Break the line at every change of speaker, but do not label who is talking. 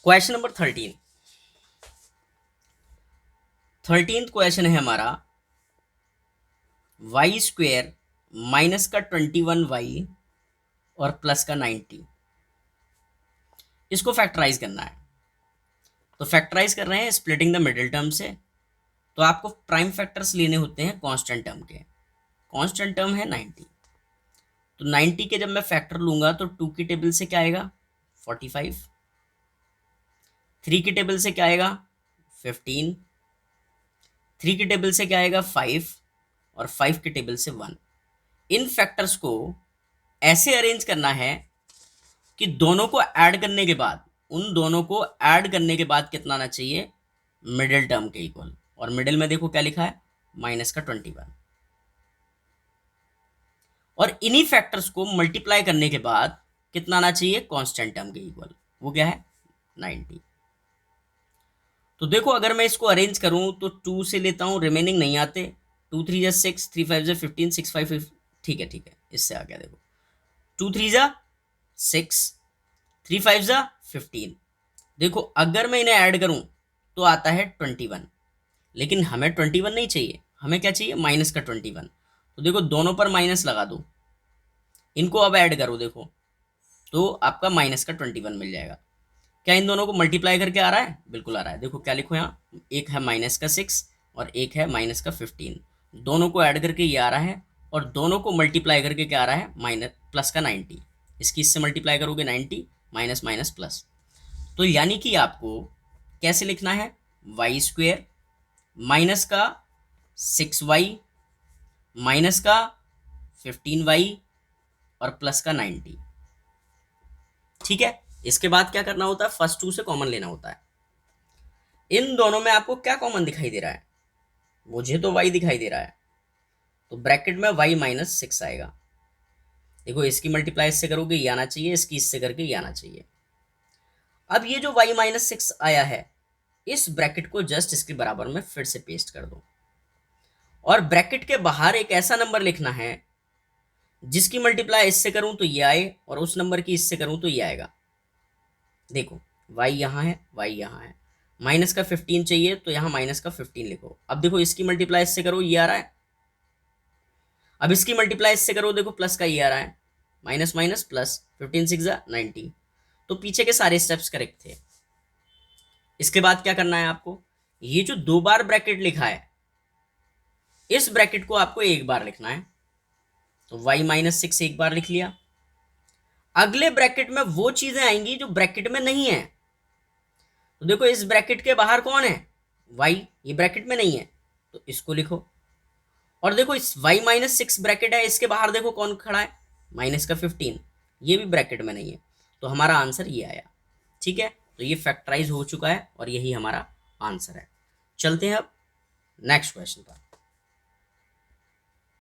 Question number 13th question है हमारा Y square minus का 21y और प्लस का 90, इसको फैक्टराइज करना है। तो फैक्टराइज कर रहे हैं स्प्लिटिंग द मिडिल टर्म से। तो आपको प्राइम फैक्टर्स लेने होते हैं कांस्टेंट टर्म के। कांस्टेंट टर्म है 90, तो 90 के जब मैं फैक्टर लूंगा तो 2 की टेबल से क्या आएगा 45, 3 की टेबल से क्या आएगा 15, 3 की टेबल से क्या आएगा 5 और 5 की टेबल से 1। इन फैक्टर्स को ऐसे अरेंज करना है कि दोनों को ऐड करने के बाद, उन दोनों को ऐड करने के बाद कितना आना चाहिए मिडिल टर्म के इक्वल। और मिडिल में देखो क्या लिखा है माइनस का 21। और इन्हीं फैक्टर्स को मल्टीप्लाई करने के बाद कितना आना चाहिए कांस्टेंट टर्म के इक्वल, वो क्या है 90। तो देखो अगर मैं इसको अरेंज करूं तो 2 से लेता हूं, रिमेनिंग नहीं आते। 2 3 जा 6, 3 5 जा 15, 6 5 ठीक है, इससे आ गया देखो 2 3 जा 6, 3 5 जा 15। देखो अगर मैं इन्हें ऐड करूं तो आता है 21, लेकिन हमें 21 नहीं चाहिए, हमें क्या चाहिए माइनस का 21। तो देखो दोनों पर माइनस लगा दो, इनको अब ऐड करो, देखो तो आपका माइनस का 21 मिल जाएगा। क्या इन दोनों को मल्टीप्लाई करके आ रहा है, बिल्कुल आ रहा है। देखो क्या लिखो यहाँ, एक है माइनस का 6 और एक है माइनस का 15, दोनों को ऐड करके ये आ रहा है और दोनों को मल्टीप्लाई करके क्या आ रहा है माइनस प्लस का 90। इसकी इससे मल्टीप्लाई करोगे 90 माइनस माइनस प्लस। तो यानी कि आपको कैसे लिखना है वाई स्क्वेयर माइनस का 6y माइनस का 15y और प्लस का 90। ठीक है, इसके बाद क्या करना होता है फर्स्ट 2 से कॉमन लेना होता है। इन दोनों में आपको क्या कॉमन दिखाई दे रहा है, मुझे तो y दिखाई दे रहा है, तो ब्रैकेट में y माइनस 6 आएगा। देखो इसकी मल्टीप्लाई इससे करोगे ये आना चाहिए, इसकी इससे करके ये आना चाहिए। अब ये जो y माइनस 6 आया है, इस ब्रैकेट को जस्ट इसके बराबर में फिर से पेस्ट कर दो और ब्रैकेट के बाहर एक ऐसा नंबर लिखना है जिसकी मल्टीप्लाई इससे करूं तो ये आए और उस नंबर की इससे करूं तो ये आएगा। देखो y यहाँ है, y यहाँ है, माइनस का 15 चाहिए तो यहाँ माइनस का 15 लिखो। अब देखो इसकी मल्टीप्लाई इससे करो ये आ रहा है, अब इसकी मल्टीप्लाई इससे करो, देखो प्लस का ये आ रहा है, माइनस माइनस प्लस, 15 6 90। तो पीछे के सारे स्टेप्स करेक्ट थे। इसके बाद क्या करना है आपको, ये जो 2 बार ब्रैकेट लिखा है इस ब्रैकेट को आपको एक बार लिखना है। तो y माइनस 6 एक बार लिख लिया। अगले ब्रैकेट में वो चीजें आएंगी जो ब्रैकेट में नहीं है। तो देखो इस ब्रैकेट के बाहर कौन है y, ये ब्रैकेट में नहीं है तो इसको लिखो। और देखो इस y माइनस 6 ब्रैकेट है, इसके बाहर देखो कौन खड़ा है माइनस का 15, ये भी ब्रैकेट में नहीं है। तो हमारा आंसर ये आया। ठीक है, तो ये फैक्टराइज हो चुका है और यही हमारा आंसर है। चलते हैं अब नेक्स्ट क्वेश्चन पर।